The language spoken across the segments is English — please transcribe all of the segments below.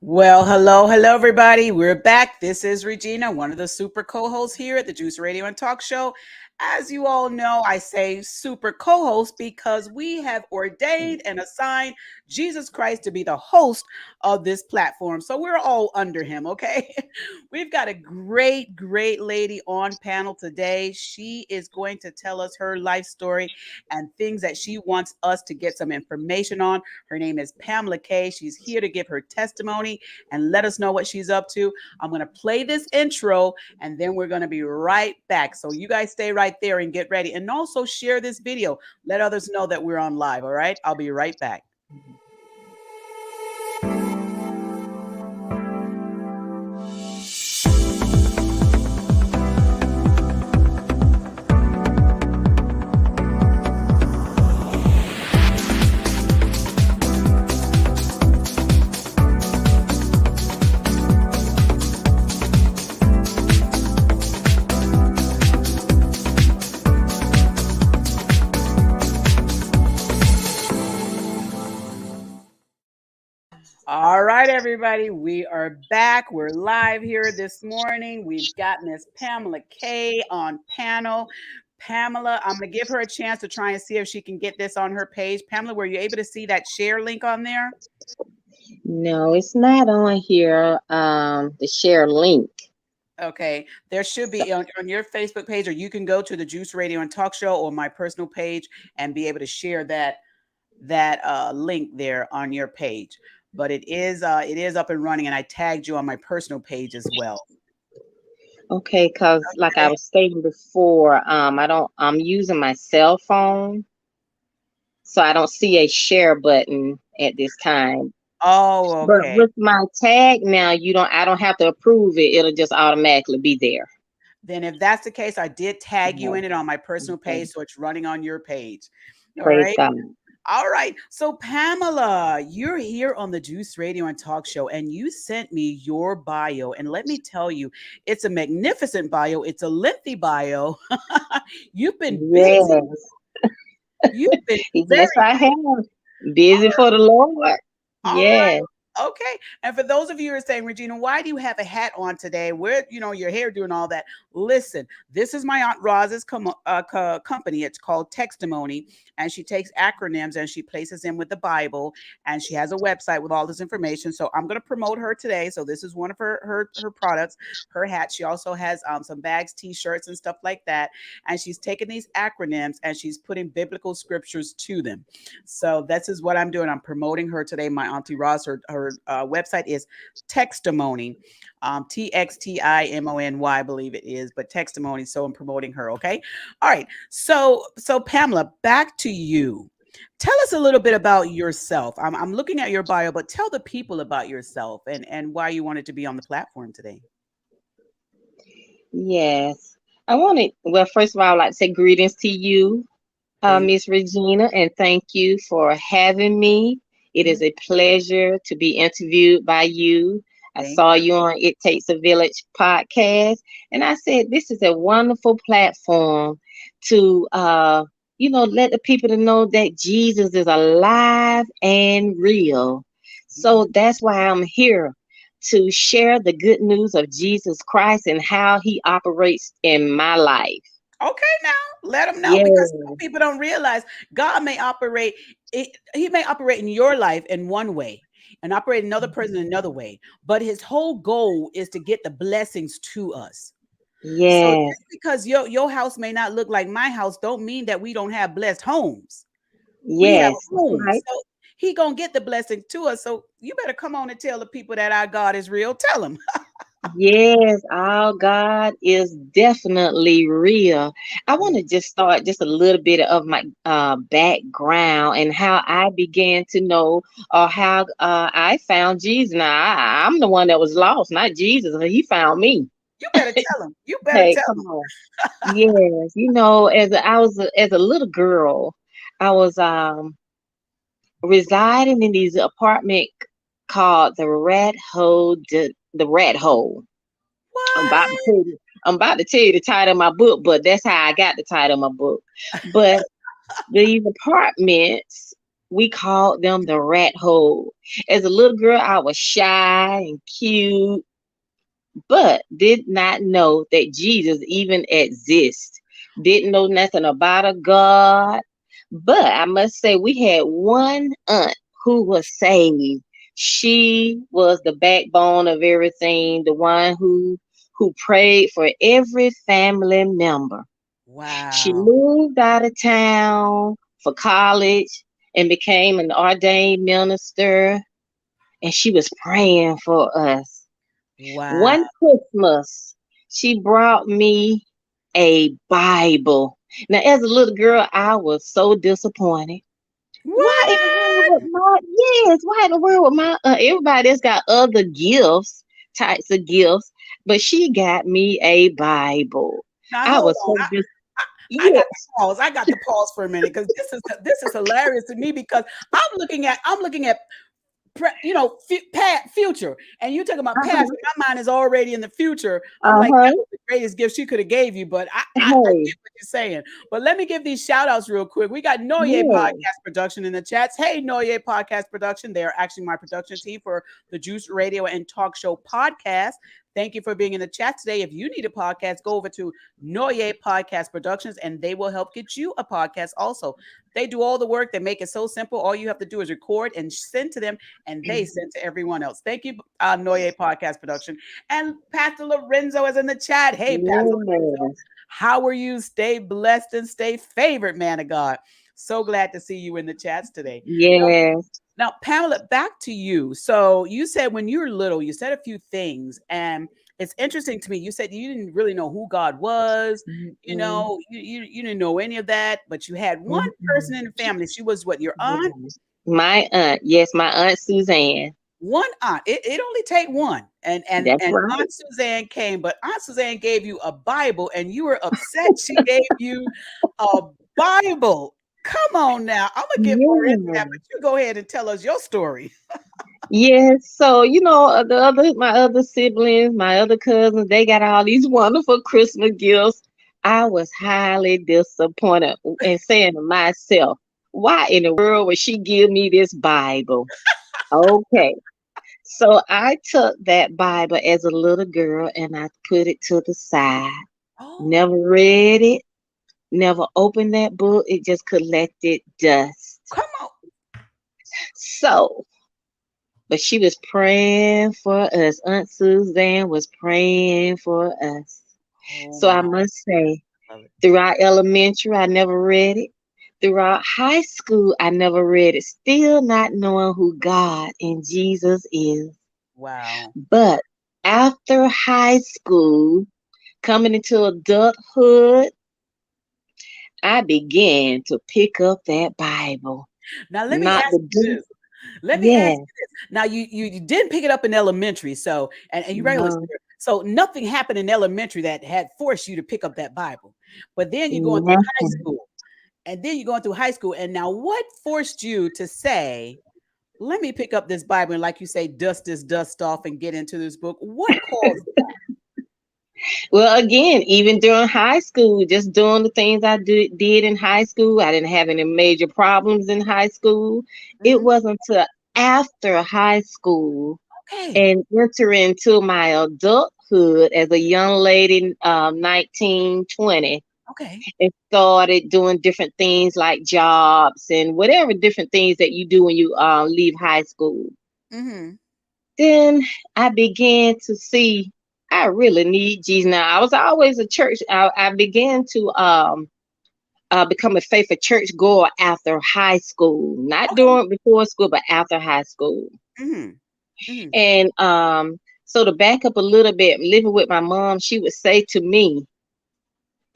Well, hello, everybody. We're back. This is Regina, one of the super co hosts here at the Juice Radio and Talk Show. As you all know, I say super co host because we have ordained and assigned Jesus Christ to be the host of this platform. So we're all under him, okay? We've got a great lady on panel today. She is going to tell us her life story and things that she wants us to get some information on. Her name is Pamela Kay. She's here to give her testimony and let us know what she's up to. I'm going to play this intro and then we're going to be right back. So you guys stay right there and get ready. And also share this video. Let others know that we're on live. All right. I'll be right back. All right, everybody, we are back. We're live here this morning. We've got Miss Pamela Kay on panel. Pamela, I'm going to give her a chance to try and see if she can get this on her page. Pamela, were you able to see that share link on there? No, it's not on here. The share link. Okay, there should be on your Facebook page, or you can go to the Juice Radio and Talk Show or my personal page and be able to share that link there on your page. But it is up and running, and I tagged you on my personal page as well. Okay, because like I was stating before, I'm using my cell phone, so I don't see a share button at this time. Oh, But okay. with my tag now, I don't have to approve it. It'll just automatically be there. Then if that's the case, I did tag you Okay. in it on my personal page, so it's running on your page. All Praise right. God. All right. So, Pamela, you're here on the Juice Radio and Talk Show, and you sent me your bio. And let me tell you, it's a magnificent bio. It's a lengthy bio. You've been busy. Yes. You've been Yes, very I have. Busy for the Lord. all right. Yes. Okay. And for those of you who are saying, Regina, why do you have a hat on today? Where, your hair doing all that? Listen, this is my Aunt Roz's company. It's called Textimony. And she takes acronyms and she places them with the Bible. And she has a website with all this information. So I'm going to promote her today. So this is one of her products, her hat. She also has some bags, t-shirts, and stuff like that. And she's taking these acronyms and she's putting biblical scriptures to them. So this is what I'm doing. I'm promoting her today. My Auntie Roz, her website is Textimony, Textimony, I believe it is, but Textimony. So I'm promoting her. Okay. All right. So Pamela, back to you. Tell us a little bit about yourself. I'm looking at your bio, but tell the people about yourself and why you wanted to be on the platform today. Yes. Well, first of all, I'd like to say greetings to you, Miss Regina, and thank you for having me. It is a pleasure to be interviewed by you. I saw you on It Takes a Village podcast, and I said, this is a wonderful platform to, let the people to know that Jesus is alive and real. So that's why I'm here to share the good news of Jesus Christ and how he operates in my life. Okay, now let them know Yeah. because some people don't realize God may operate. He may operate in your life in one way and operate another person another way, but his whole goal is to get the blessings to us. So Yes. just because your house may not look like my house, don't mean that we don't have blessed homes. We have Yes. homes, Right. so he gonna get the blessing to us. So you better come on and tell the people that our God is real. Tell them. Yes, our God is definitely real. I want to just start just a little bit of my background and how I began to know or how I found Jesus. Now, I'm the one that was lost, not Jesus. He found me. You better tell them. You better Hey, tell come them. on. Yes, as a little girl, I was residing in these apartment called the Rat Hole. I'm about to What? tell you, I'm about to tell you the title of my book, but that's how I got the title of my book. But these apartments We called them the rat hole. As a little girl, I was shy and cute, but did not know that Jesus even exists. Didn't know nothing about a God. But I must say, we had one aunt who was saved. She was the backbone of everything, the one who prayed for every family member. She Wow. moved out of town for college and became an ordained minister, and she was praying for us. Wow. One Christmas, she brought me a Bible. Now, as a little girl, I was so disappointed. Why in the world What? would my yes? Why in the world would my everybody else got other gifts, types of gifts, but she got me a Bible. Now I hold was on. so dis I got yes. to pause. I got to pause for a minute because this is hilarious to me because I'm looking at future, and you talking about past. Uh-huh. And my mind is already in the future. I'm like, that Uh-huh. was the greatest gift she could have gave you. But I Hey, get what you're saying. But let me give these shout outs real quick. We got Noye yeah. Podcast Production in the chats. Hey, Noye Podcast Production. They are actually my production team for the Juice Radio and Talk Show podcast. Thank you for being in the chat today. If you need a podcast, go over to Noye Podcast Productions and they will help get you a podcast also. They do all the work. They make it so simple. All you have to do is record and send to them, and they send to everyone else. Thank you, Noye Podcast Production. And Pastor Lorenzo is in the chat. Hey, Pastor Lorenzo, Yes. how are you? Stay blessed and stay favored, man of God. So glad to see you in the chats today. Yes. Now, Pamela, back to you. So you said when you were little, you said a few things, and it's interesting to me. You said you didn't really know who God was. Mm-mm. You didn't know any of that, but you had one person Mm-mm. in the family. She was what, your aunt? Yes. My aunt, yes, my aunt Suzanne. One aunt. It only take one. And That's right. Aunt Suzanne came, but Aunt Suzanne gave you a Bible, and you were upset she gave you a Bible. Come on now. I'm gonna get more into that, Yeah. but you go ahead and tell us your story. Yes. So, my other siblings, my other cousins, they got all these wonderful Christmas gifts. I was highly disappointed and saying to myself, why in the world would she give me this Bible? Okay. So I took that Bible as a little girl and I put it to the side. Oh, Never read it, never opened that book. It just collected dust. come on. So, but she was praying for us. Aunt Suzanne was praying for us. Oh So I my, must say, love it. throughout elementary, I never read it. Throughout high school, I never read it. Still not knowing who God and Jesus is. Wow. But after high school, coming into adulthood, I began to pick up that Bible. Now let me Not ask the you book. this. Let me ask Yes. you this. Now you didn't pick it up in elementary, so and you regular No, so nothing happened in elementary that had forced you to pick up that Bible. But then you're going through high nothing. school, and then you're going through high school, and now what forced you to say, let me pick up this Bible and, like you say, dust this dust off and get into this book? What caused Well, again, even during high school, just doing the things did in high school, I didn't have any major problems in high school. that? It wasn't until after high school Okay. and entering into my adulthood as a young lady, 19, 20, Okay. and started doing different things like jobs and whatever different things that you do when you leave high school. Mm-hmm. Then I began to see I really need Jesus. Now I was always a church. I began to become a faithful church goer after high school, not Okay. during before school, but after high school. Mm-hmm. Mm-hmm. And so to back up a little bit, living with my mom, she would say to me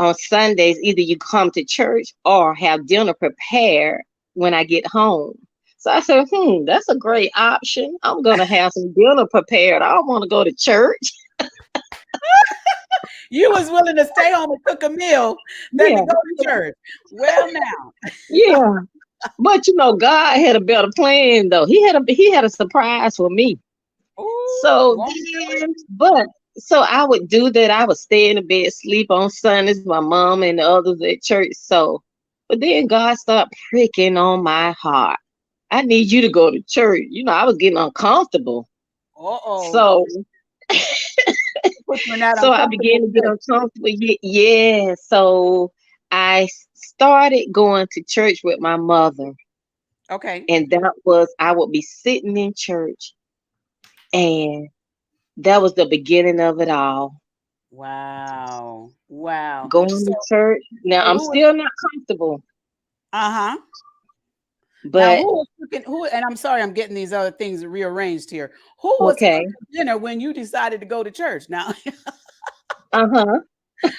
on Sundays, either you come to church or have dinner prepared when I get home. So I said, that's a great option. I'm gonna have some dinner prepared. I don't want to go to church. You was willing to stay home and cook a meal than to Yeah, go to church. Well, now. yeah. But God had a better plan though. He had a surprise for me. Ooh, So won't he do it? then, but so I would do that. I would stay in the bed, sleep on Sundays, my mom and the others at church. So, but then God started pricking on my heart. I need you to go to church. I was getting uncomfortable. Uh-oh. So Put you in that so I began uncomfortable to get place. uncomfortable. Yeah. So I started going to church with my mother. Okay. And I would be sitting in church, and that was the beginning of it all. Wow. Wow. Going So to church. Now so I'm who was still not comfortable, uh-huh. Now but who was cooking who and I'm sorry I'm getting these other things rearranged here. Who was okay. cooking dinner when you decided to go to church? Now Uh-huh.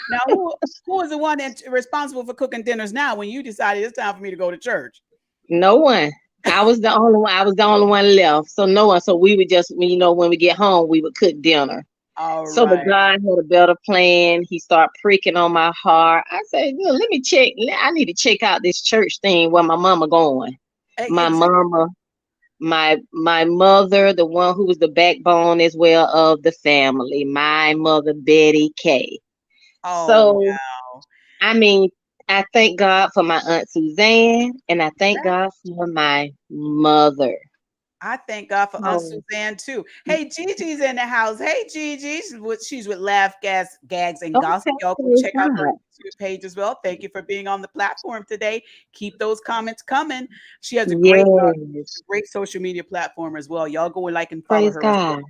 now who was the one responsible for cooking dinners now when you decided it's time for me to go to church? No one. I was the only one. I was the only one left. So no one. So we would just, when we get home, we would cook dinner. All So the right. guy had a better plan. He started pricking on my heart. I said, let me check. I need to check out this church thing where my mama going. My Exactly. mama, my mother, the one who was the backbone as well of the family, my mother Betty Kay. Oh So wow. I mean, I thank God for my aunt Suzanne, and I thank That God for my mother. I thank God for Aunt Oh, Suzanne too. Hey, Gigi's in the house. Hey, Gigi. She's with Laugh, Gas, Gags, and Gossip. okay, Y'all go praise check out her God. YouTube page as well. Thank you for being on the platform today. Keep those comments coming. She has a Yes, great social media platform as well. Y'all go and like and follow praise her as well. God.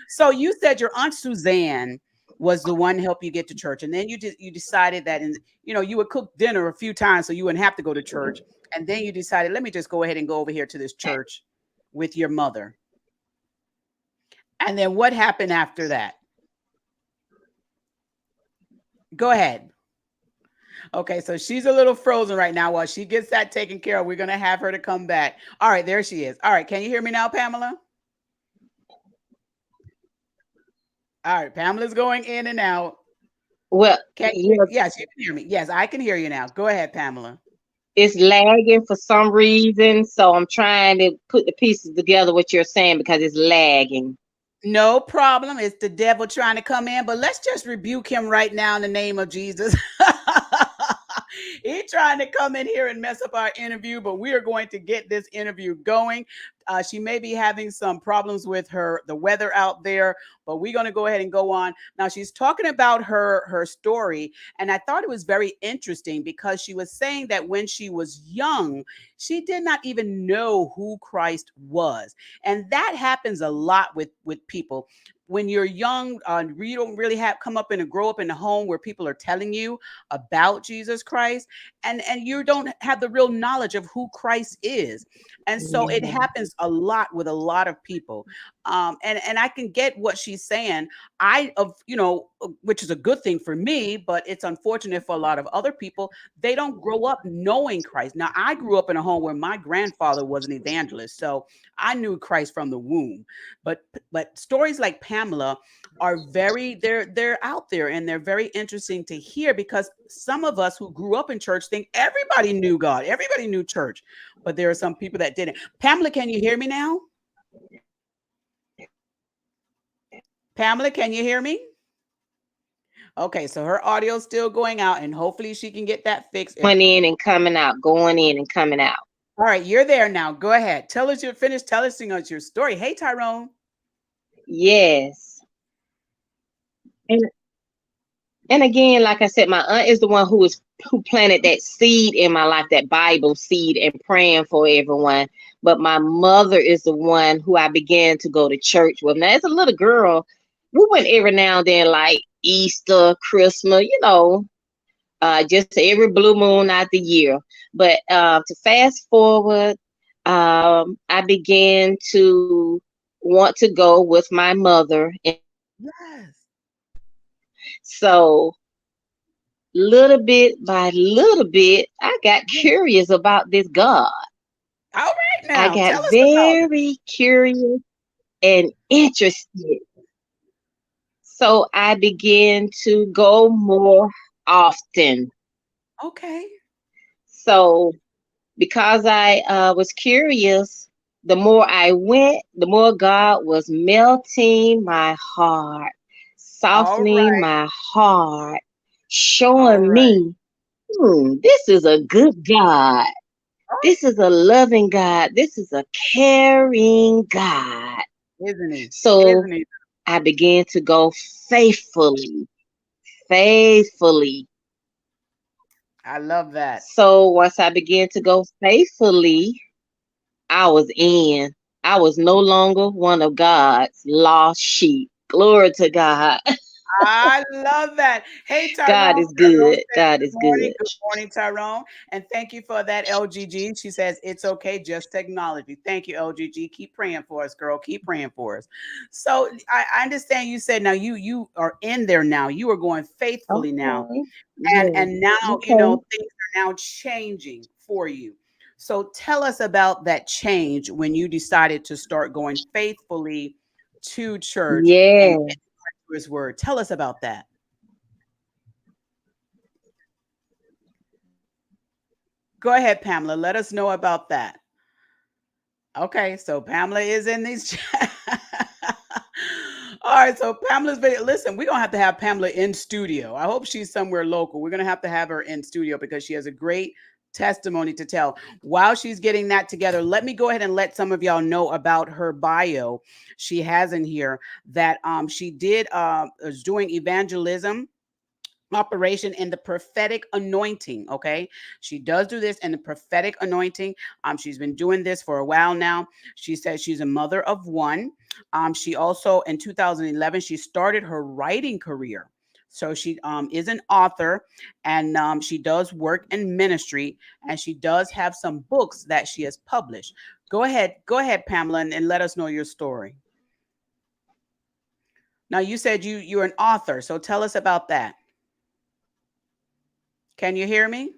So you said your Aunt Suzanne was the one to help you get to church, and then you decided that you would cook dinner a few times so you wouldn't have to go to church, and then you decided let me just go ahead and go over here to this church with your mother. And then what happened after that? Go ahead. Okay, so she's a little frozen right now. While she gets that taken care of, we're gonna have her to come back. All right, there she is. All right, can you hear me now, Pamela? All right, Pamela's going in and out. Well, Can you? yes, Yes, you can hear me. Yes, I can hear you now. Go ahead, Pamela. it's lagging for some reason, so I'm trying to put the pieces together what you're saying because it's lagging. No problem. It's the devil trying to come in, but let's just rebuke him right now in the name of Jesus. He's trying to come in here and mess up our interview, but we are going to get this interview going. She may be having some problems with the weather out there, but we're going to go ahead and go on. Now she's talking about her story, and I thought it was very interesting because she was saying that when she was young, she did not even know who Christ was, and that happens a lot with people when you're young. You don't really have come up and grow up in a home where people are telling you about Jesus Christ, and you don't have the real knowledge of who Christ is. And so it Yeah. happens a lot with a lot of people. And I can get what she's saying. Which is a good thing for me, but it's unfortunate for a lot of other people. They don't grow up knowing Christ. Now, I grew up in a home where my grandfather was an evangelist, so I knew Christ from the womb. But stories like Pamela are they're out there, and they're very interesting to hear because some of us who grew up in church think everybody knew God, everybody knew church, but there are some people that didn't. Pamela, can you hear me now? Pamela, can you hear me? Okay, so her audio's still going out, and hopefully she can get that fixed. Going in and coming out, going in and coming out. All right, you're there now. Go ahead. Tell us your finish. Tell us your story. Hey, Tyrone. Yes. And and again, like I said, my aunt is the one who planted that seed in my life, that Bible seed, and praying for everyone. But my mother is the one who I began to go to church with. Now, as a little girl, we went every now and then, like Easter, Christmas, just every blue moon out the year. But to fast forward, I began to want to go with my mother. And Yes. so little bit by little bit, I got curious about this God. All right, I now got tell us about it. very curious and interested. So I began to go more often. Okay. So because I was curious, the more I went, the more God was melting my heart, All softening right. my heart, All showing right. me, this is a good God. This is a loving God. This is a caring God. Isn't he? So Isn't he? I began to go faithfully, faithfully. I love that. So once I began to go faithfully, I was in. I was no longer one of God's lost sheep. Glory to God. I love that. Hey, God Tyrone. is Tyrone good. says God good is morning. good. Good morning, Tyrone. And thank you for that, LGG. She says it's okay, just technology. Thank you, LGG. Keep praying for us, girl. Keep praying for us. So I understand you said now you are in there now. You are going faithfully now. Okay. Yeah. And now, Okay. things are now changing for you. So tell us about that change when you decided to start going faithfully to church and Yeah. to his word. Tell us about that. Go ahead, Pamela. Let us know about that. Okay, so Pamela is in these chat. All right, so Pamela's video. Listen, we're gonna have to have Pamela in studio. I hope she's somewhere local. We're gonna have her in studio because she has a great testimony to tell. While she's getting that together, let me go ahead and let some of y'all know about her bio. She has in here that she did is doing evangelism operation in the prophetic anointing. Okay, she does do this in the prophetic anointing. She's been doing this for a while now. She says she's a mother of one. She also in 2011 she started her writing career. So she is an author, and she does work in ministry, and she does have some books that she has published. Go ahead, Pamela, and let us know your story. Now you said you're an author, so tell us about that. Can you hear me?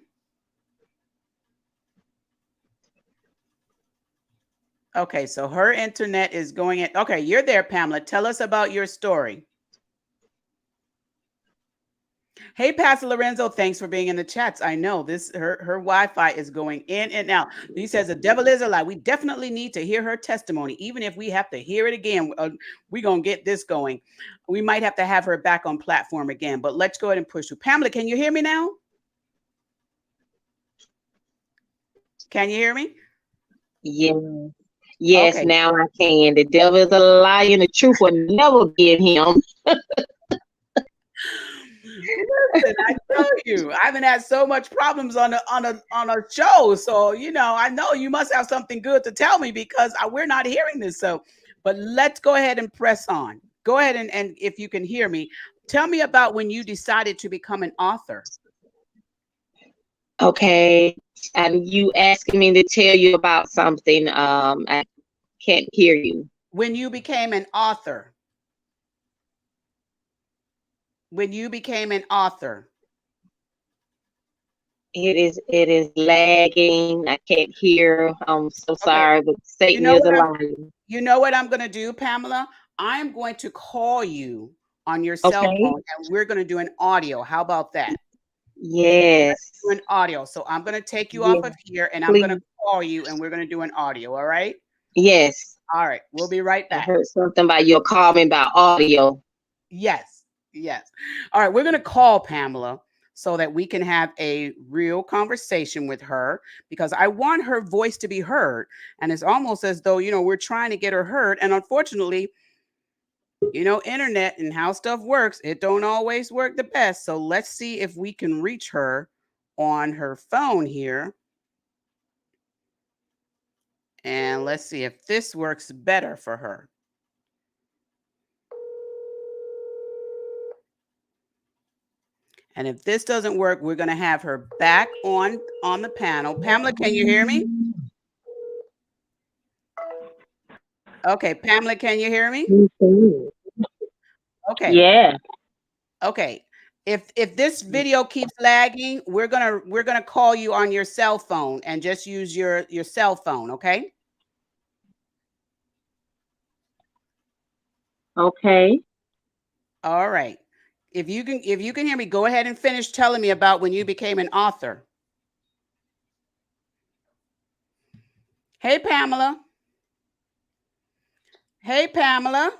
Okay, so her internet is going in. Okay, you're there, Pamela. Tell us about your story. Hey, Pastor Lorenzo, thanks for being in the chats. I know this her Wi-Fi is going in and out. He says the devil is a lie. We definitely need to hear her testimony, even if we have to hear it again. We're gonna get this going. We might have to have her back on platform again, but let's go ahead and push through. Pamela, can you hear me now? Can you hear me? Yeah. Yes, Okay. now I can. The devil is a lie and the truth will never be in him. Listen, I tell you, I haven't had so much problems on a show. So I know you must have something good to tell me because we're not hearing this. So, but let's go ahead and press on. Go ahead and if you can hear me, tell me about when you decided to become an author. Okay. And you asking me to tell you about something. I can't hear you. When you became an author. When you became an author. It is lagging. I can't hear. I'm so Okay. sorry, but You Satan know is a what I'm liar. you know what I'm going to do, Pamela? I'm going to call you on your cell Okay. phone and we're going to do an audio. How about that? Do Yes. an audio. So I'm going to take you off Yeah. of here and I'm going to Please. call you and we're going to do an audio. All right. Yes. All right. We'll be right I back. heard something about your comment about audio. Yes. Yes. All right. We're going to call Pamela so that we can have a real conversation with her because I want her voice to be heard. And it's almost as though, we're trying to get her heard. And unfortunately, internet and how stuff works, it don't always work the best. So let's see if we can reach her on her phone here. And let's see if this works better for her. And if this doesn't work, we're going to have her back on the panel. Pamela, can you hear me? Okay, Pamela, can you hear me? Mhm. Okay. Yeah. Okay. If this video keeps lagging, we're going to call you on your cell phone and just use your cell phone, okay? Okay. All right. If you can hear me, go ahead and finish telling me about when you became an author. Hey Pamela. Hey Pamela.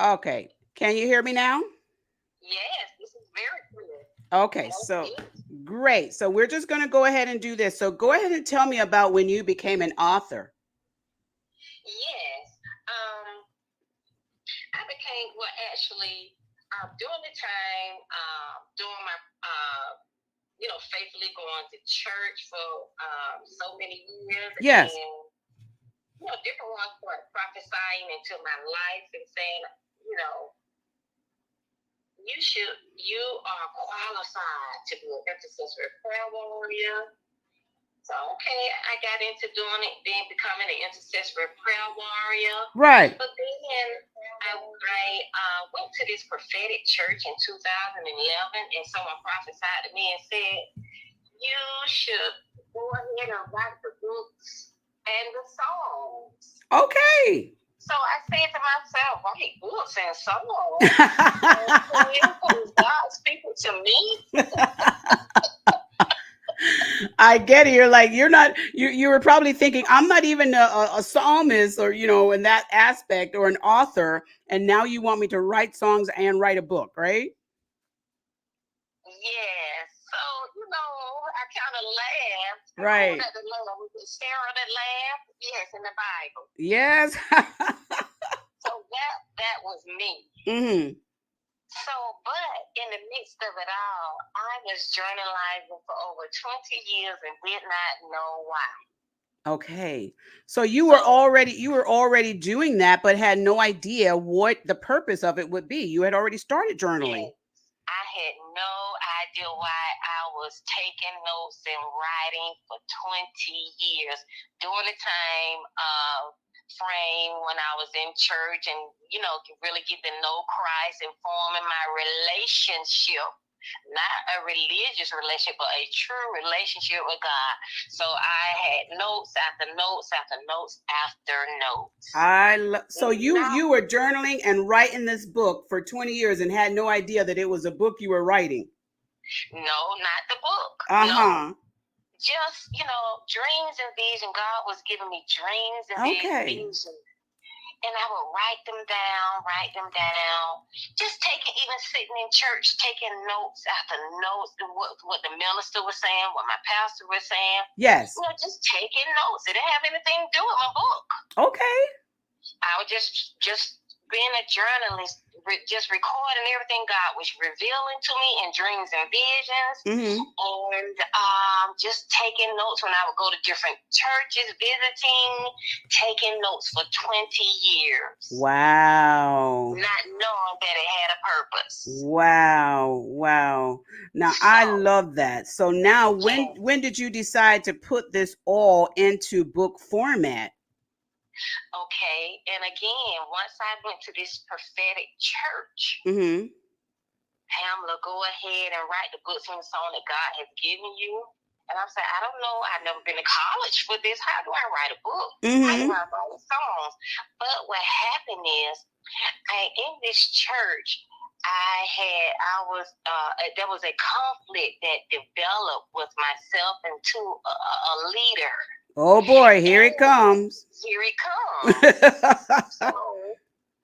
Okay. Can you hear me now? very clear. Okay, so great. So we're just going to go ahead and do this. So go ahead and tell me about when you became an author. Yes. I became, well, actually, during the time, during my, faithfully going to church for so many years. Yes. And, different ones were prophesying into my life and saying, you are qualified to be an intercessory prayer warrior. So, okay, I got into doing it, then becoming an intercessory prayer warrior. Right. But then I went to this prophetic church in 2011, and someone prophesied to me and said, you should go ahead and write the books and the songs. Okay. So I said to myself, write books and songs? God speaking to me? I get it. You're like, you were probably thinking, I'm not even a psalmist or, in that aspect, or an author. And now you want me to write songs and write a book, right? Yes. So, I kind of laughed. Right. Sarah that laughed? Yes, in the Bible. Yes. So that was me. Mm-hmm. So, but in the midst of it all, I was journalizing for over 20 years and did not know why. Okay. So you were already doing that, but had no idea what the purpose of it would be. You had already started journaling. Yes. I had no idea why I was taking notes and writing for 20 years during the time frame when I was in church and, really get to know Christ and forming my relationship. Not a religious relationship, but a true relationship with God. So I had notes after notes after notes after notes. So you were journaling and writing this book for 20 years and had no idea that it was a book you were writing. No, not the book. Uh-huh. No. Just, dreams and vision. God was giving me dreams and visions. And I would write them down. Just even sitting in church, taking notes after notes, what the minister was saying, what my pastor was saying. Yes. Just taking notes. It didn't have anything to do with my book. Okay. I was just being a journalist, just recording everything God was revealing to me in dreams and visions, and just taking notes when I would go to different churches, visiting, taking notes for 20 years. Wow. Not knowing that it had a purpose. Wow. Now, I love that. So now, when did you decide to put this all into book format? Okay, and again, once I went to this prophetic church, Pamela, go ahead and write the books and song that God has given you. And I'm saying, I don't know, I've never been to college for this. How do I write a book? How do I write songs? But what happened is, in this church, there was a conflict that developed with myself and a leader. Oh boy, here it comes. Here it comes. So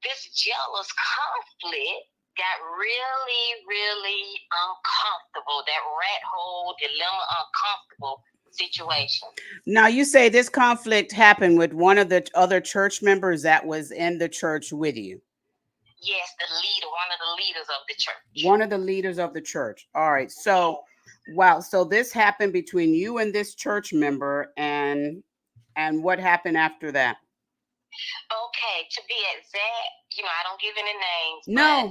this jealous conflict got really, really uncomfortable. That rat hole dilemma, uncomfortable situation. Now you say this conflict happened with one of the other church members that was in the church with you. Yes, one of the leaders of the church. One of the leaders of the church. All right. So, wow. So this happened between you and this church member, and what happened after that? Okay, to be exact, I don't give any names. No. I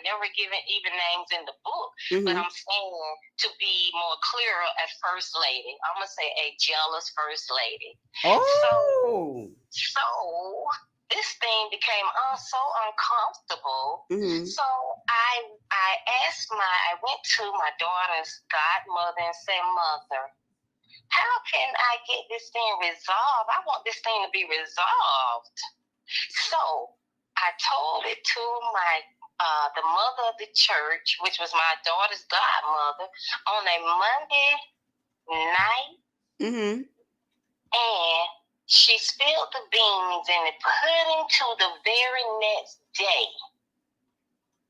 never given even names in the book. But I'm saying, to be more clearer, a first lady. I'm gonna say a jealous first lady. Oh. So this thing became so uncomfortable. So I went to my daughter's godmother and said, Mother, how can I get this thing resolved? I want this thing to be resolved. So I told it to the mother of the church, which was my daughter's godmother, on a Monday night. And she spilled the beans and it put into the very next day.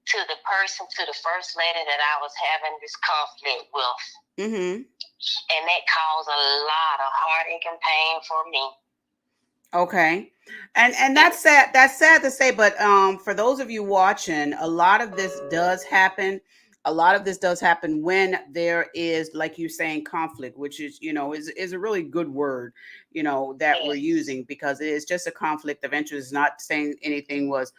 to the first lady that I was having this conflict with. Mm-hmm. And that caused a lot of heartache and pain for me. Okay. And that's sad. That's sad to say, but for those of you watching, a lot of this does happen. A lot of this does happen when there is, like you saying, conflict, which is, is a really good word, that we're using, because it is just a conflict of interest. Not saying anything was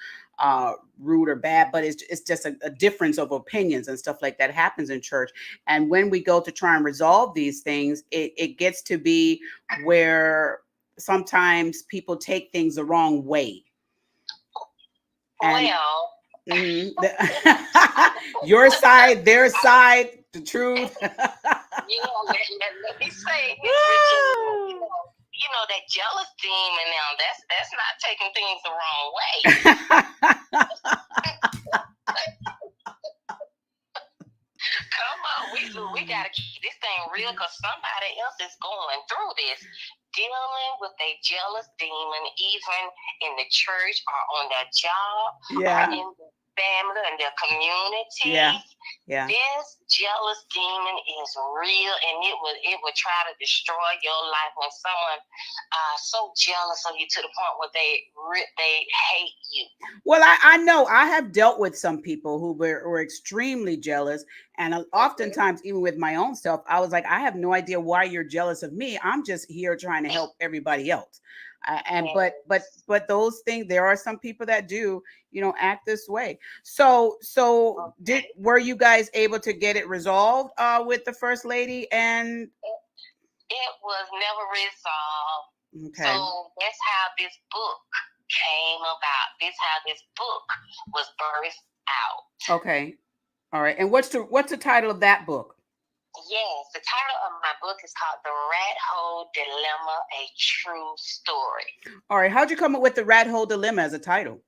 rude or bad, but it's just a difference of opinions and stuff like that happens in church. And when we go to try and resolve these things, it gets to be where sometimes people take things the wrong way. And your side, their side, the truth. Let me say, you know that jealous demon now, that's not taking things the wrong way. Come on, we gotta keep this thing real, because somebody else is going through this, dealing with a jealous demon, even in the church or on their job, or in the family and their community. This jealous demon is real, and it would try to destroy your life when someone so jealous of you to the point where they hate you. Well, I know I have dealt with some people who were extremely jealous, and oftentimes even with my own self, I was like, I have no idea why you're jealous of me. I'm just here trying to help everybody else. But those things, there are some people that do, act this way. So were you guys able to get it resolved with the first lady? And it was never resolved. Okay. So that's how this book came about. This how this book was birthed out. Okay. All right. And what's the title of that book? Yes, the title of my book is called The Rat Hole Dilemma, A True Story. All right. How'd you come up with The Rat Hole Dilemma as a title?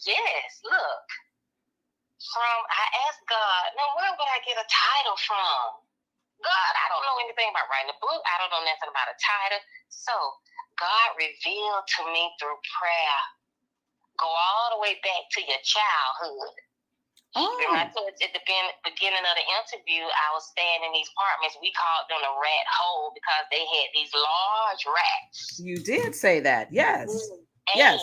Yes, look. I asked God, now where would I get a title from? God, I don't know anything about writing a book. I don't know nothing about a title. So God revealed to me through prayer. Go all the way back to your childhood. Remember I told you at the beginning of the interview, I was staying in these apartments. We called them a rat hole because they had these large rats. You did say that, yes. And yes.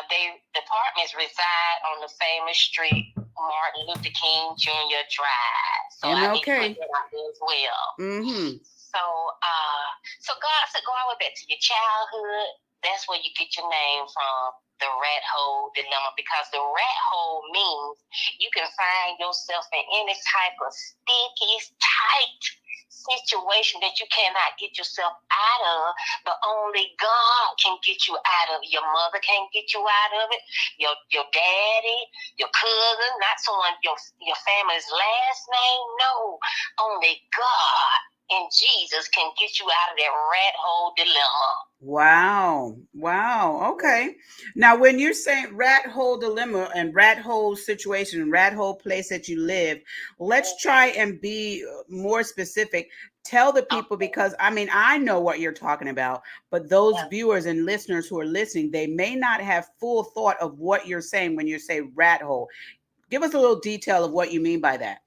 The apartments reside on the famous street, Martin Luther King Jr. Drive. So I need to put that out there as well. Mm-hmm. So God said, go all the way back to your childhood. That's where you get your name from. The rat hole dilemma, because the rat hole means you can find yourself in any type of sticky, tight situation that you cannot get yourself out of, but only God can get you out of it. Your mother can't get you out of it. Your daddy, your cousin, not someone your family's last name. No, only God and Jesus can get you out of that rat hole dilemma. Wow. Okay. Now, when you're saying rat hole dilemma and rat hole situation, rat hole place that you live, let's try and be more specific. Tell the people, because I know what you're talking about, but those viewers and listeners who are listening, they may not have full thought of what you're saying when you say rat hole. Give us a little detail of what you mean by that.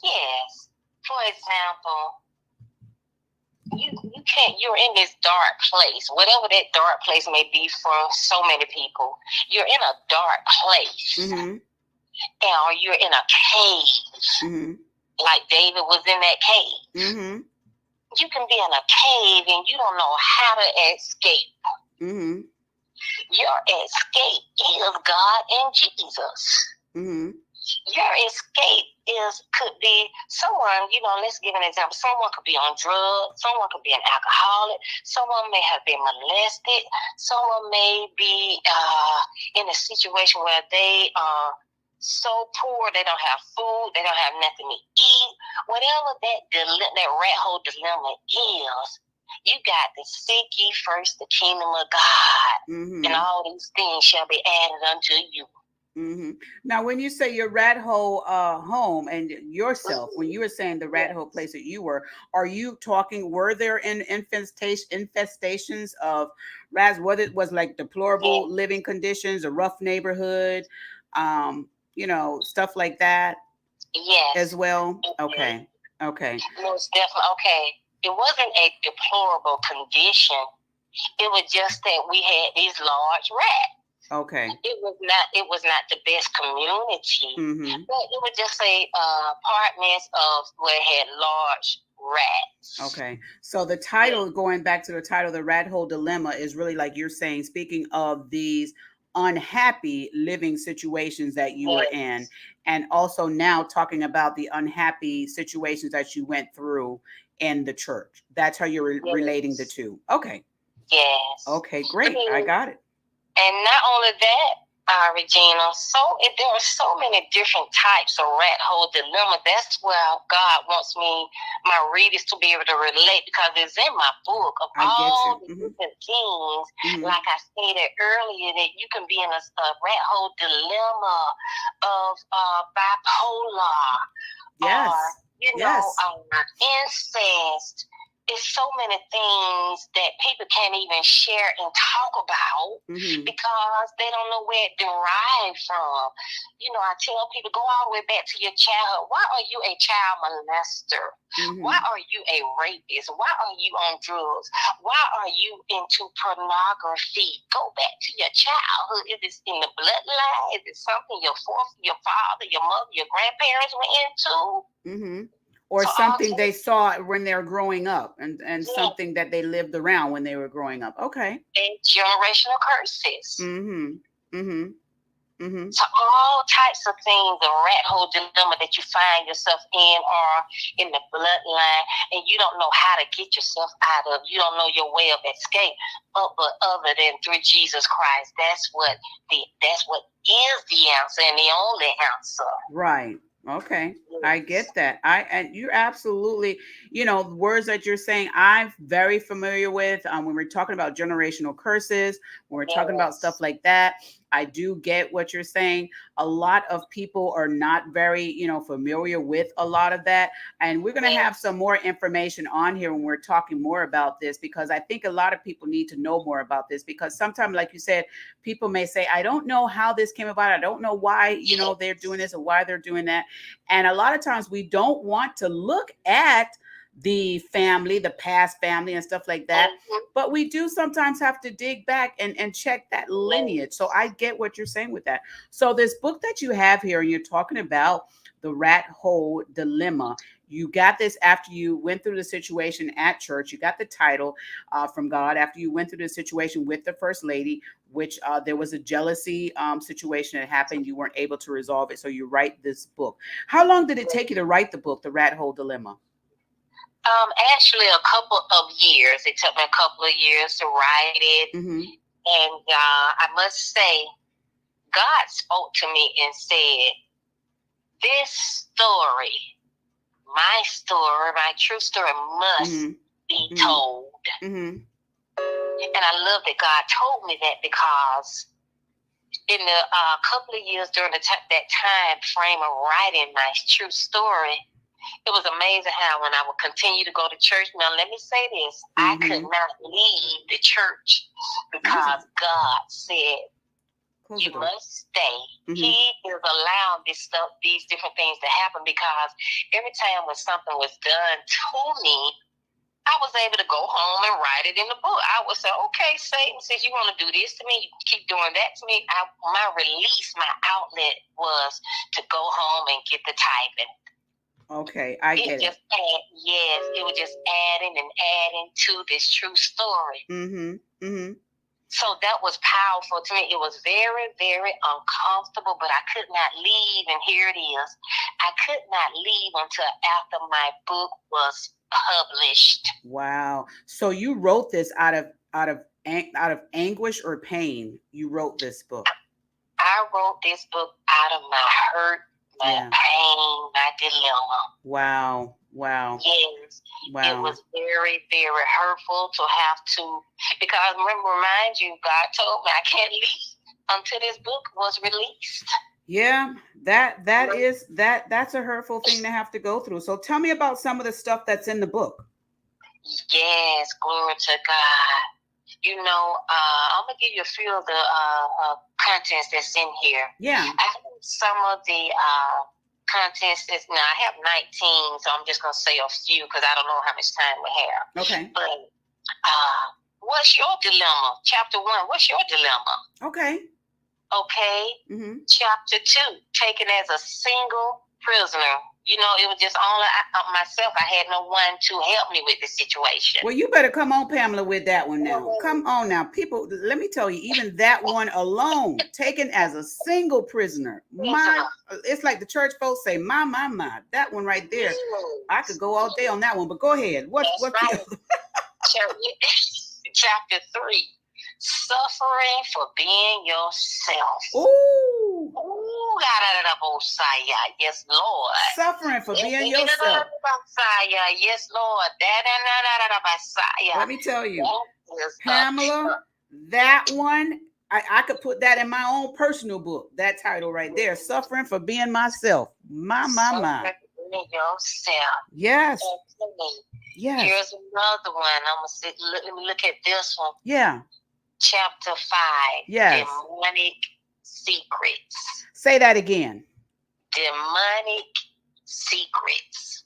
Yes. For example, you're in this dark place, whatever that dark place may be for so many people. You're in a dark place, or you're in a cave, like David was in that cave. You can be in a cave and you don't know how to escape. Your escape is God and Jesus. Your escape could be someone, let's give an example. Someone could be on drugs. Someone could be an alcoholic. Someone may have been molested. Someone may be in a situation where they are so poor they don't have food. They don't have nothing to eat. Whatever that rat hole dilemma is, you got to seek ye first the kingdom of God, and all these things shall be added unto you. Hmm. Now, when you say your rat hole home and yourself, when Mhm. you were saying the rat hole Yes. place that you were, are you talking? Were there infestations of rats? Whether it was like deplorable Yes. living conditions, a rough neighborhood, stuff like that as Yes. well. Mhm. Okay, okay, Most definitely. Okay. It wasn't a deplorable condition. It was just that we had these large rats. okay. It was not the best community, Mm-hmm. but it was just a apartments of where it had large rats. Okay. So the Yes. title, going back to the title, The Rat Hole Dilemma, is really like you're saying, speaking of these unhappy living situations that you were in, Yes. and also now talking about the unhappy situations that you went through in the church. That's how you're relating the Yes. two. Okay. Yes. Okay, I great. I mean, got it. and not only that, Regina, there are so many different types of rat hole dilemma. That's where God wants my readers to be able to relate, because it's in my book of I get you. all the Mm-hmm. different things. Mm-hmm. Like I stated earlier, that you can be in a rat hole dilemma of bipolar, or Yes. Yes. incest. It's so many things that people can't even share and talk about Mm-hmm. because they don't know where it derived from. I tell people, go all the way back to your childhood. Why are you a child molester? Why Mm-hmm. are you a rapist? Why are you on drugs? Why are you into pornography? Go back to your childhood. Is it in the bloodline? Is it something your father, your mother, your grandparents were into? Mm-hmm. Or So all something they types saw when they were growing up, and of something that they lived around when they were growing up. Okay. generational curses. Mm-hmm. Mm-hmm. Mm-hmm. So all types of things, the rat hole dilemma that you find yourself in, or in the bloodline, and you don't know how to get yourself out of. You don't know your way of escape, but other than through Jesus Christ. That's what is the answer and the only answer. Right. Okay. I Yes. get that. And you're absolutely, the words that you're saying, I'm very familiar with. When we're talking about generational curses, when we're talking about stuff Yes. like that, I do get what you're saying. A lot of people are not very, familiar with a lot of that. And we're going to have Yes. some more information on here when we're talking more about this, because I think a lot of people need to know more about this, because sometimes, like you said, people may say, I don't know how this came about. I don't know why, they're doing this or why they're doing that. And a lot of times we don't want to look at the family, the past family and stuff like that. Mhm. But we do sometimes have to dig back and check that lineage. So I Yes. get what you're saying with that. So this book that you have here, and you're talking about the rat hole dilemma. You got this after you went through the situation at church. You got the title from God after you went through the situation with the first lady, which there was a jealousy situation that happened. You weren't able to resolve it. So you write this book. How long did it take you to write the book, The Rat Hole Dilemma? Actually, a couple of years. It took me a couple of years to write it, Mm-hmm. and I must say, God spoke to me and said, "This story, my true story, must be Mm-hmm. told." Mm-hmm. And I love that God told me that, because in the couple of years during that time frame of writing my true story, it was amazing how when I would continue to go to church. Now, let me say this: I could Mm-hmm. not leave the church Mm-hmm. because God said, Close the "You door. must stay." Mm-hmm. He is allowing these different things to happen, because every time when something was done to me, I was able to go home and write it in the book. I would say, "Okay, Satan, since you want to do this to me, you keep doing that to me." My release, my outlet was to go home and get the tithing. Okay, I get it. It was just adding and adding to this true story. Mm-hmm. Mm-hmm. So that was powerful to me. It was very, very uncomfortable, but I could not leave. And here it is. I could not leave until after my book was published. Wow. So you wrote this out of anguish or pain. You wrote this book. I wrote this book out of my hurt, my Yeah. pain, my dilemma. Wow. Wow. Yes, it Wow. was very, very hurtful to have to, because remind you, God told me I can't leave. until this book was released. Yeah, that's a hurtful thing to have to go through. So tell me about some of the stuff that's in the book. Yes, glory to God. You know, I'm gonna give you a few of the contents that's in here. Yeah. I have some of the contents that's now. I have 19, so I'm just gonna say a few because I don't know how much time we have. Okay. But what's your dilemma? Chapter 1. What's your dilemma? Okay. Okay. Mm-hmm. Chapter 2. Taken as a single prisoner. You know, it was just only myself. I had no one to help me with the situation. Well, you better come on, Pamela, with that one now. Come on now. People, let me tell you, even that one alone, taken as a single prisoner. It's like the church folks say, my. That one right there. I could go all day on that one, but go ahead. What's right. The other? Chapter 3. Suffering for being yourself. Ooh. Yes, Lord. Suffering for being yourself. Yes, Lord. Let me tell you, Pamela, that one, I could put that in my own personal book. That title right there, Suffering for Being Myself. My. Yourself. Yes. Yes. Here's another one. Let me look at this one. Yeah. Chapter 5. Yes. Demonic secrets. Say that again. Demonic secrets.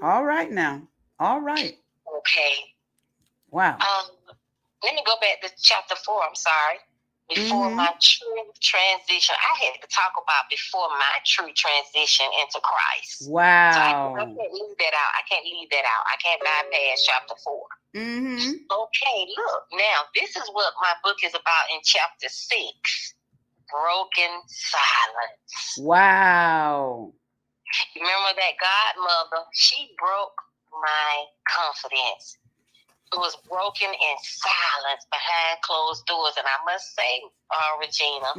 All right now. All right. Okay. Wow. Let me go back to chapter 4. I'm sorry. Before my true transition. I had to talk about before my true transition into Christ. Wow. So I can't leave that out. I can't bypass chapter 4. Okay, look. Now, this is what my book is about in chapter 6. Broken silence. Wow. Remember that godmother? She broke my confidence. It was broken in silence behind closed doors. And I must say, Regina,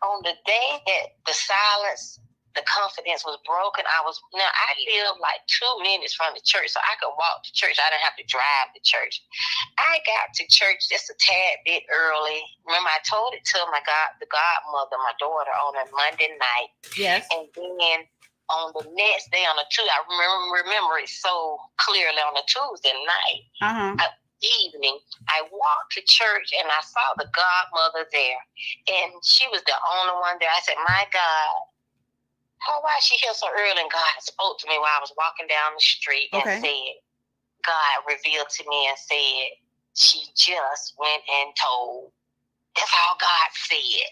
on the day that the silence, the confidence was broken, I live like 2 minutes from the church, so I could walk to church. I didn't have to drive to church. I got to church just a tad bit early. Remember, I told it to the godmother, my daughter, on a Monday night. Yes. And then on the next day, on a Tuesday, I remember it so clearly. On a Tuesday night, evening, I walked to church and I saw the godmother there, and she was the only one there. I said, "My God, why is she here so early?" And God spoke to me while I was walking down the street and said, God revealed to me and said, she just went and told. That's all God said.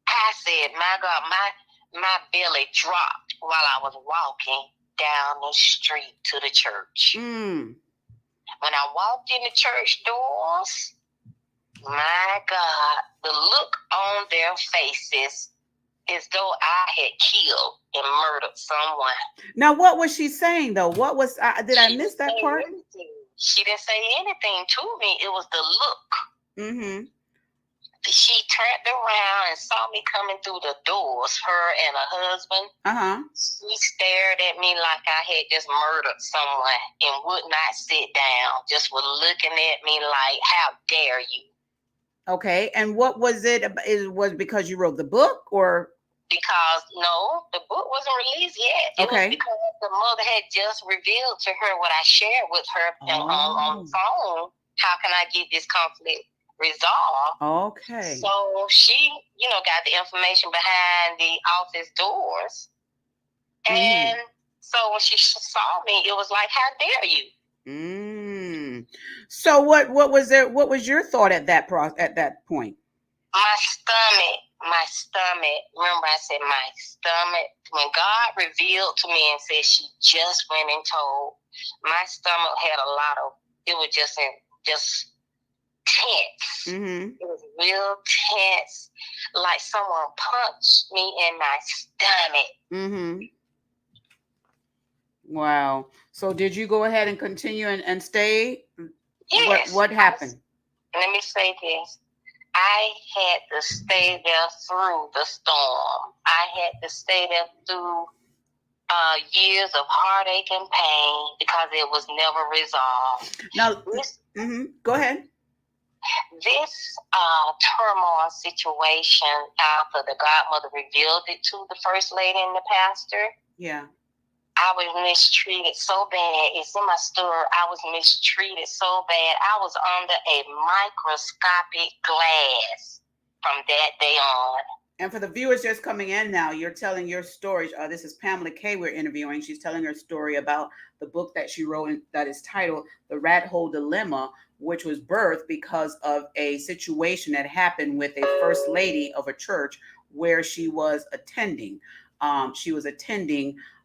I said, my God, my belly dropped while I was walking down the street to the church. When I walked in the church doors, my God, the look on their faces as though I had killed and murdered someone. Now, what was she saying, though? What was, did I miss that part? She didn't say anything to me. It was the look. She turned around and saw me coming through the doors, her and her husband. She stared at me like I had just murdered someone and would not sit down, just was looking at me like, how dare you? Okay. And what was it? It was because you wrote the book, or? Because, no, the book wasn't released yet. It was because the mother had just revealed to her what I shared with her on the phone. How can I get this conflict resolved? Okay. So she, got the information behind the office doors. And so when she saw me, it was like, how dare you? So what was there? What was your thought at that point? My stomach. Remember, I said my stomach. When God revealed to me and said she just went and told, my stomach had a lot of. It was just tense. It was real tense, like someone punched me in my stomach. Wow. So did you go ahead and continue and stay? Yes. What happened? Let me say this. I had to stay there through the storm. I had to stay there through years of heartache and pain because it was never resolved. Now, go ahead. This turmoil situation after the godmother revealed it to the first lady and the pastor. Yeah. I was mistreated so bad. It's in my story. I was mistreated so bad. I was under a microscopic glass from that day on. And for the viewers just coming in now, you're telling your story. This is Pamela Kay we're interviewing. She's telling her story about the book that she wrote that is titled The Rat Hole Dilemma, which was birthed because of a situation that happened with a first lady of a church where she was attending.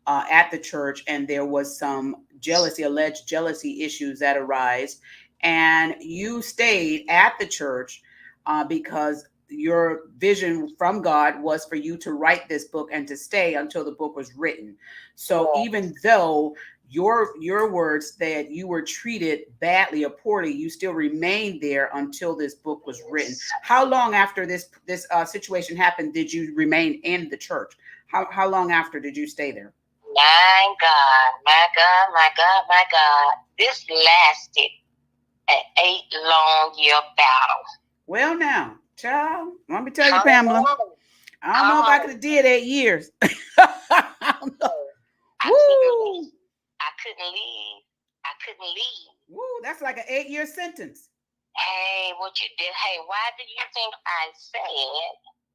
At the church, and there was some alleged jealousy issues that arise. And you stayed at the church because your vision from God was for you to write this book and to stay until the book was written. So even though your words that you were treated badly or poorly, you still remained there until this book was written. How long after this situation happened did you remain in the church? How long after did you stay there? My God. This lasted an 8-long-year battle. Well, now, child, let me tell you, Pamela, I don't know if I could have did 8 years. I don't know. I couldn't leave. Woo, that's like an 8-year sentence. Hey, what you did? Hey, why do you think I said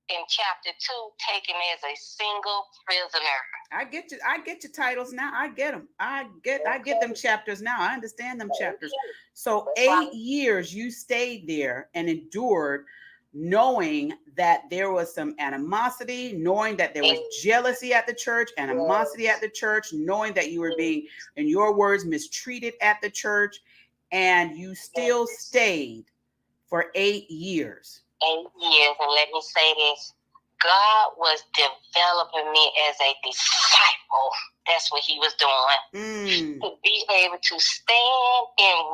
in chapter 2, taken as a single prisoner? I get your titles now. I get them. I get them chapters now. I understand them chapters. So 8 years you stayed there and endured, knowing that there was some animosity, knowing that there was jealousy at the church, animosity at the church, knowing that you were being, in your words, mistreated at the church, and you still stayed for 8 years. 8 years, and let me say this. God was developing me as a disciple. That's what he was doing. To be able to stand and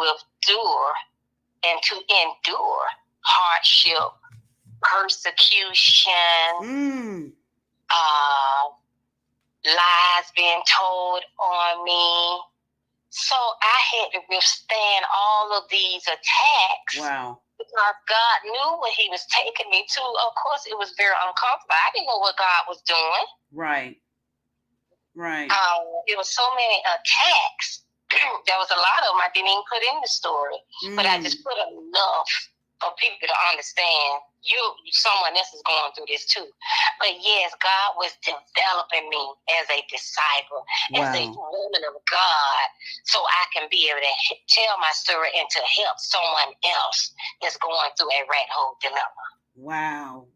to endure hardship, persecution, lies being told on me. So I had to withstand all of these attacks. Wow. Because God knew what he was taking me to. Of course, it was very uncomfortable. I didn't know what God was doing. Right. It was so many attacks. There was a lot of them I didn't even put in the story. But I just put enough for people to understand someone else is going through this too. But yes, God was developing me as a disciple, as a woman of God, so I can be able to tell my story and to help someone else that's going through a rat hole dilemma. Wow.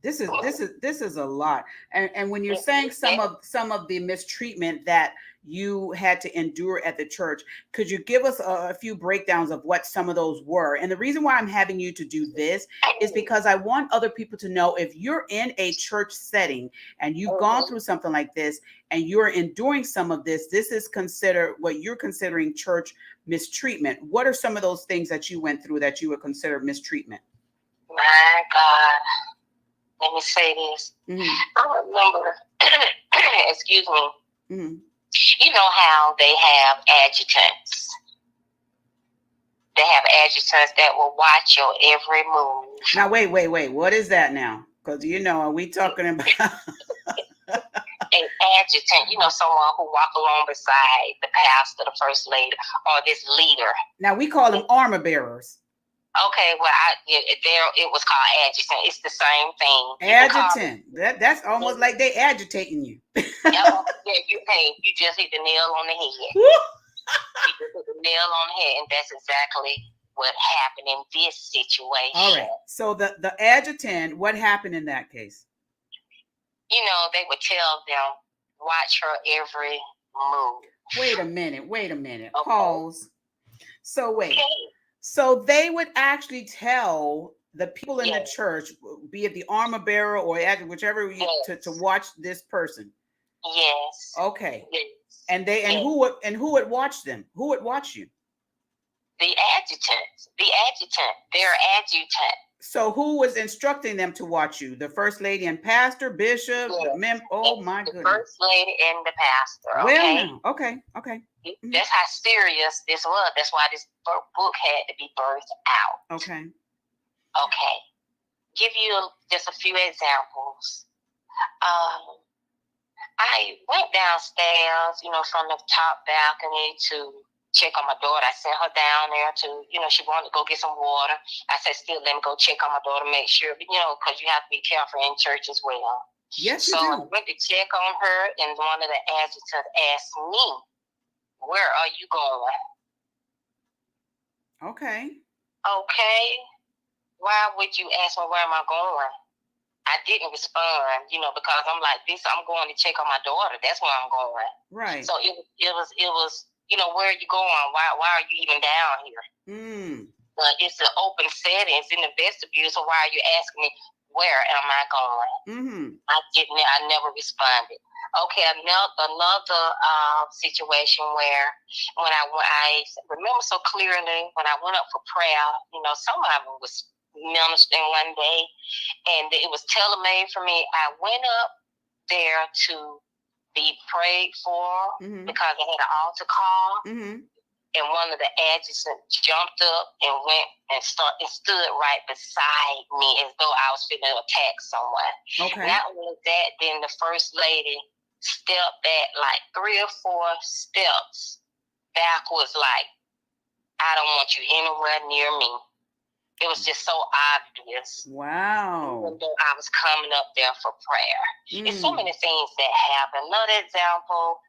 This is a lot. And when you're saying some of the mistreatment that you had to endure at the church, could you give us a few breakdowns of what some of those were? And the reason why I'm having you to do this is because I want other people to know, if you're in a church setting and you've gone through something like this and you're enduring some of this, this is considered what you're considering church mistreatment. What are some of those things that you went through that you would consider mistreatment? My God. Let me say this. I remember, excuse me, you know how they have adjutants. They have adjutants that will watch your every move. Now, wait. What is that now? Because, are we talking about... An adjutant, someone who walk along beside the pastor, the first lady, or this leader. Now, we call them armor bearers. Okay, well, it was called adjutant. It's the same thing. Adjutant. That's almost like they agitating you. You just hit the nail on the head. You just hit the nail on the head, and that's exactly what happened in this situation. All right. So the adjutant, what happened in that case? They would tell them, watch her every move. Wait a minute. Okay. Pause. So wait. Okay. So they would actually tell the people in the church, be it the armor bearer or whichever, to watch this person. Yes. Okay. Yes. And who would watch them? Who would watch you? The adjutant. Their adjutant. So who was instructing them to watch you? The first lady and pastor, bishop, the Yes, oh that's my the goodness. first lady and the pastor. Well Okay, now. Okay. Okay. Mhm. that's how serious this was. That's why this book had to be birthed out. Okay. Okay, give you just a few examples. Um, I went downstairs, from the top balcony to check on my daughter. I sent her down there to, she wanted to go get some water. I said, still let me go check on my daughter, make sure, because you have to be careful in church as well. Yes, you So I do. went to check on her, and one of the adjutants asked me, "Where are you going?" Okay. Okay, why would you ask me where am I going? I didn't respond, because I'm like this. I'm going to check on my daughter. That's where I'm going. Right. So it was, where are you going? Why are you even down here? It's an open setting. It's in the vestibule. So why are you asking me where am I going? I never responded. Okay, another situation where I remember so clearly when I went up for prayer. Somebody was ministering one day, and it was tailor-made for me. I went up there to be prayed for because I had an altar call, and one of the adjutants jumped up and went and stood right beside me as though I was going to attack someone. Okay. Not only that, then the first lady stepped back like 3 or 4 steps backwards, like, I don't want you anywhere near me. It was just so obvious. Wow. Even though I was coming up there for prayer. It's so many things that happen. Another example,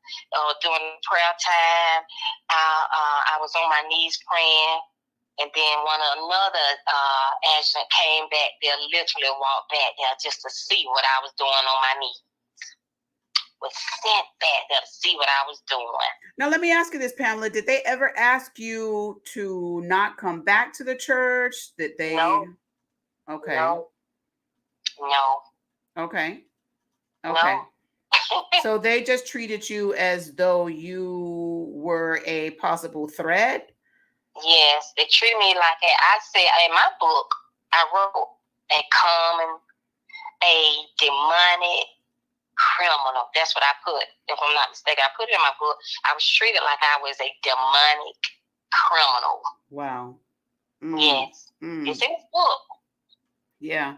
during prayer time, I was on my knees praying, and then another adjutant came back there, literally walked back there just to see what I was doing on my knees. Was sent back there to see what I was doing. Now, let me ask you this, Pamela. Did they ever ask you to not come back to the church? Did they? No. Okay. No. Okay. Okay. No. So they just treated you as though you were a possible threat? Yes, they treat me like I said in my book, I wrote a common, a demonic criminal. That's what I put. If I'm not mistaken, I put it in my book. I was treated like I was a demonic criminal. Wow. Yes. It's in the book. Yeah.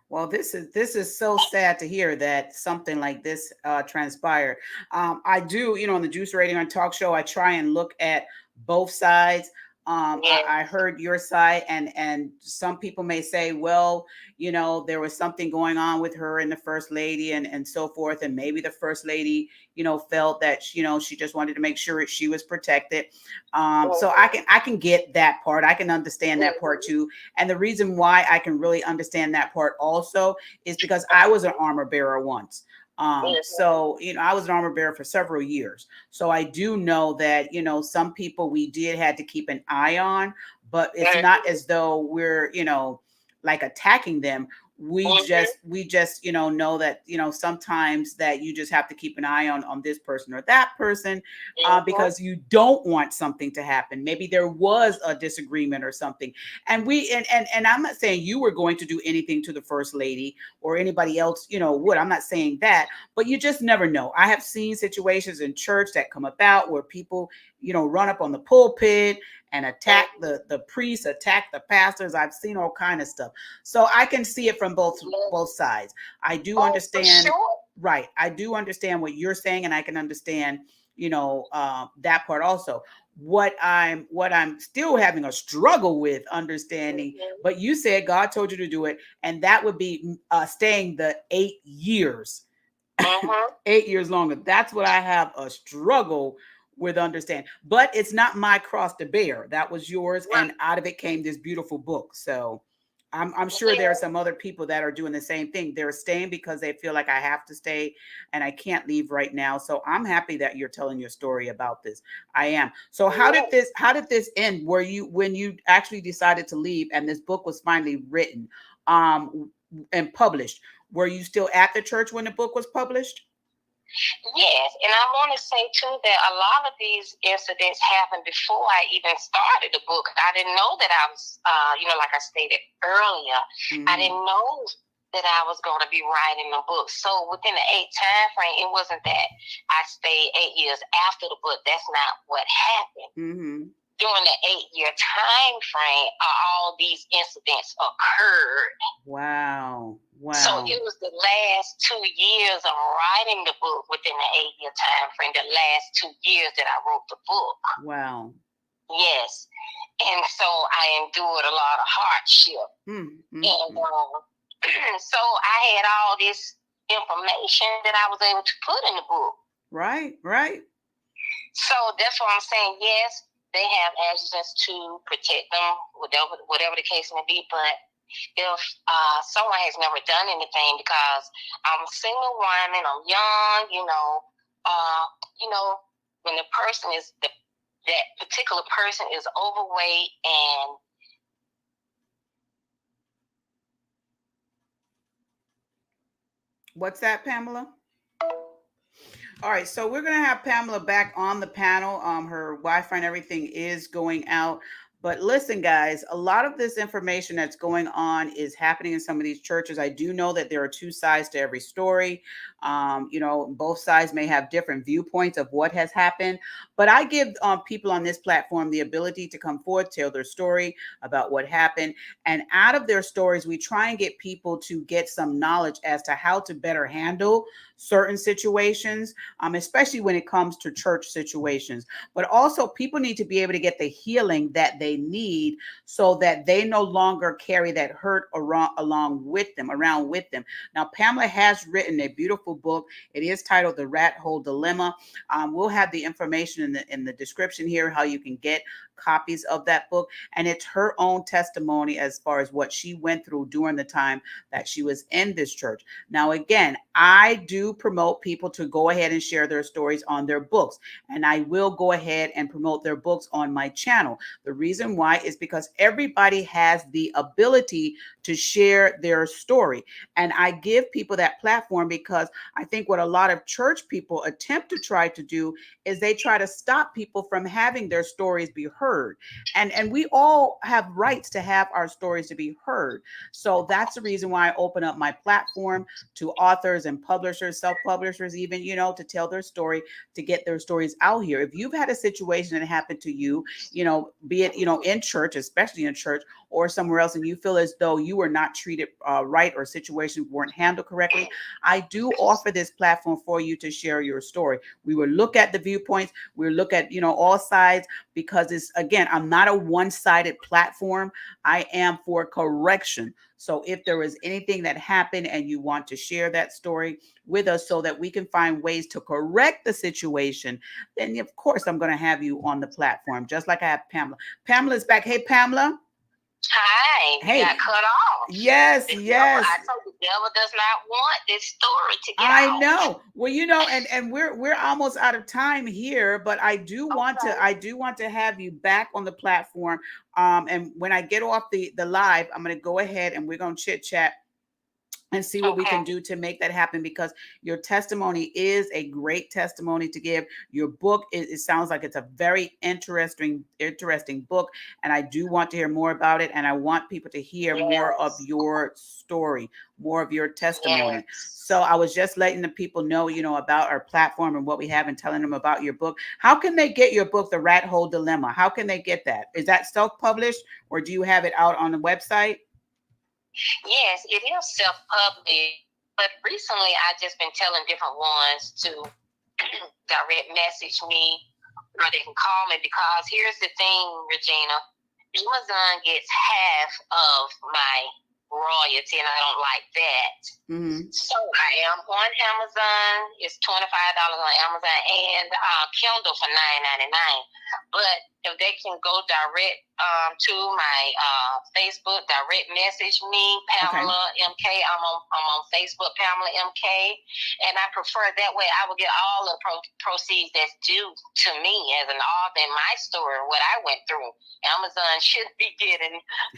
Well, this is so sad to hear that something like this transpired. I do, on the Juice Radio and Talk Show, I try and look at both sides. I heard your side, and some people may say, well, there was something going on with her and the first lady and so forth, and maybe the first lady, felt that she just wanted to make sure she was protected. So I can get that part. I can understand that part too. And the reason why I can really understand that part also is because I was an armor bearer once. So, I was an armor bearer for several years. So I do know that, some people we had to keep an eye on, but it's not as though we're, like attacking them. We just know that, sometimes that you just have to keep an eye on this person or that person, because you don't want something to happen. Maybe there was a disagreement or something. And and I'm not saying you were going to do anything to the first lady or anybody else, would. I'm not saying that, but you just never know. I have seen situations in church that come about where people, run up on the pulpit and attack the priests, attack the pastors. I've seen all kind of stuff. So I can see it from both sides. I do understand. Right. I do understand what you're saying, and I can understand, that part also. What I'm still having a struggle with understanding, but you said God told you to do it, and that would be staying the 8 years. 8 years longer. That's what I have a struggle with understanding. But it's not my cross to bear. That was yours, and out of it came this beautiful book. So I'm sure there are some other people that are doing the same thing. They're staying because they feel like I have to stay and I can't leave right now. So I'm happy that you're telling your story about this. I am. So how did this end? When you actually decided to leave and this book was finally written and published? Were you still at the church when the book was published? Yes, and I want to say too that a lot of these incidents happened before I even started the book. I didn't know that I was, like I stated earlier, I didn't know that I was going to be writing a book. So within the 8 time frame, it wasn't that I stayed 8 years after the book. That's not what happened. During the 8-year time frame, all these incidents occurred. Wow. So it was the last 2 years of writing the book within the 8-year time frame, the last 2 years that I wrote the book. Wow. Yes. And so I endured a lot of hardship. And so I had all this information that I was able to put in the book. Right. So that's what I'm saying. Yes, they have agents to protect them, whatever the case may be. But if someone has never done anything, because I'm a single woman, I'm young, when the person is that particular person is overweight and what's that, Pamela? All right, so we're going to have Pamela back on the panel. Her Wi-Fi and everything is going out. But listen, guys, a lot of this information that's going on is happening in some of these churches. I do know that there are two sides to every story. Both sides may have different viewpoints of what has happened. But I give people on this platform the ability to come forward, tell their story about what happened. And out of their stories, we try and get people to get some knowledge as to how to better handle certain situations, especially when it comes to church situations. But also, people need to be able to get the healing that they need so that they no longer carry that hurt around with them. Now, Pamela has written a beautiful book. It is titled The Rat Hole Dilemma. We'll have the information in the description here, how you can get copies of that book. And it's her own testimony as far as what she went through during the time that she was in this church. Now, again, I do promote people to go ahead and share their stories on their books. And I will go ahead and promote their books on my channel. The reason why is because everybody has the ability to share their story. And I give people that platform because I think what a lot of church people attempt to try to do is they try to stop people from having their stories be heard. And we all have rights to have our stories to be heard. So that's the reason why I open up my platform to authors and publishers, self-publishers even, to tell their story, to get their stories out here. If you've had a situation that happened to you, be it, in church, especially in church or somewhere else, and you feel as though you were not treated right or situations weren't handled correctly, I do offer this platform for you to share your story. We will look at the viewpoints. We'll look at, all sides, because it's, again, I'm not a one-sided platform. I am for correction. So if there is anything that happened and you want to share that story with us so that we can find ways to correct the situation, then of course I'm going to have you on the platform, just like I have Pamela. Pamela's back. Hey, Pamela. Hi, you got cut off. Yes. I told the devil does not want this story to get out. I know. Well, and we're almost out of time here, but I do want to have you back on the platform. And when I get off the live, I'm going to go ahead and we're going to chit chat and see what we can do to make that happen, because your testimony is a great testimony to give. Your book, it sounds like it's a very interesting book, and I do want to hear more about it, and I want people to hear more of your story, more of your testimony. So I was just letting the people know, about our platform and what we have, and telling them about your book. How can they get your book, The Rat Hole Dilemma? How can they get that? Is that self-published, or do you have it out on the website? Yes, it is self-published, but recently I've just been telling different ones to direct message me, or they can call me, because here's the thing, Regina. Amazon gets half of my royalty, and I don't like that. So I am on Amazon. It's $25 on Amazon, and Kindle for $9.99. But if they can go direct to my Facebook, direct message me, Pamela MK. I'm on Facebook, Pamela MK, and I prefer that way. I will get all the proceeds that's due to me as an author in my story, what I went through. Amazon should be getting,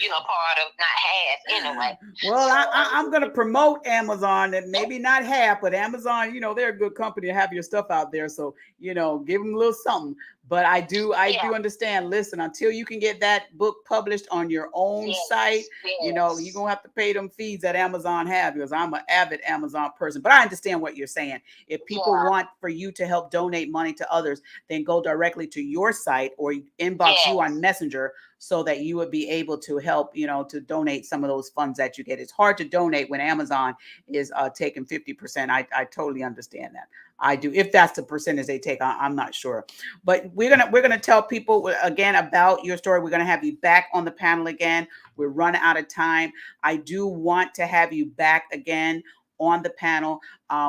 part of, not half anyway. Well, I'm going to promote Amazon, and maybe not half, but Amazon, they're a good company to have your stuff out there. So, give them a little something. But I do understand. Listen, until you can get that book published on your own site, you're going to have to pay them fees that Amazon have, because I'm an avid Amazon person. But I understand what you're saying. If people want for you to help donate money to others, then go directly to your site or inbox you on Messenger, so that you would be able to help, to donate some of those funds that you get. It's hard to donate when Amazon is taking 50%. I totally understand that. I do. If that's the percentage they take, I'm not sure. But we're gonna tell people again about your story. We're gonna have you back on the panel again. We're running out of time. I do want to have you back again on the panel.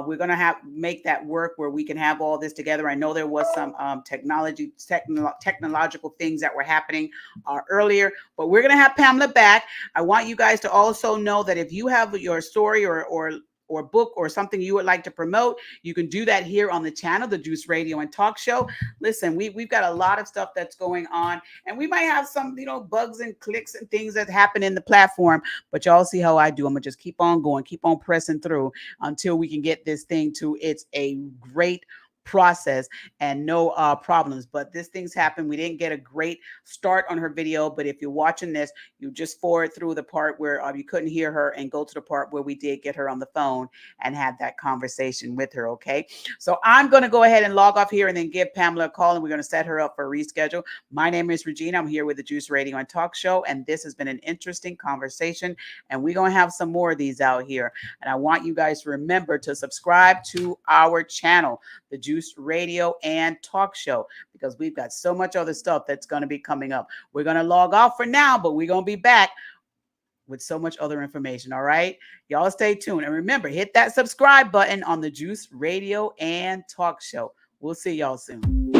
We're going to make that work where we can have all this together. I know there was some technological things that were happening earlier, but we're going to have Pamela back. I want you guys to also know that if you have your story or book or something you would like to promote, you can do that here on the channel, the Juice Radio and Talk Show. Listen, we've got a lot of stuff that's going on, and we might have some, bugs and clicks and things that happen in the platform, but y'all see how I do. I'm gonna just keep on going, keep on pressing through until we can get this thing to it's a great process and no problems. But this thing's happened. We didn't get a great start on her video, but if you're watching this, you just forward through the part where you couldn't hear her and go to the part where we did get her on the phone and had that conversation with her. Okay, so I'm going to go ahead and log off here and then give Pamela a call, and we're going to set her up for a reschedule. My name is Regina. I'm here with the Juice Radio and Talk Show, and this has been an interesting conversation, and we're going to have some more of these out here. And I want you guys to remember to subscribe to our channel, the Juice Radio and Talk Show, because we've got so much other stuff that's going to be coming up. We're going to log off for now, but we're going to be back with so much other information. All right, y'all stay tuned, and remember, hit that subscribe button on the Juice Radio and Talk Show. We'll see y'all soon.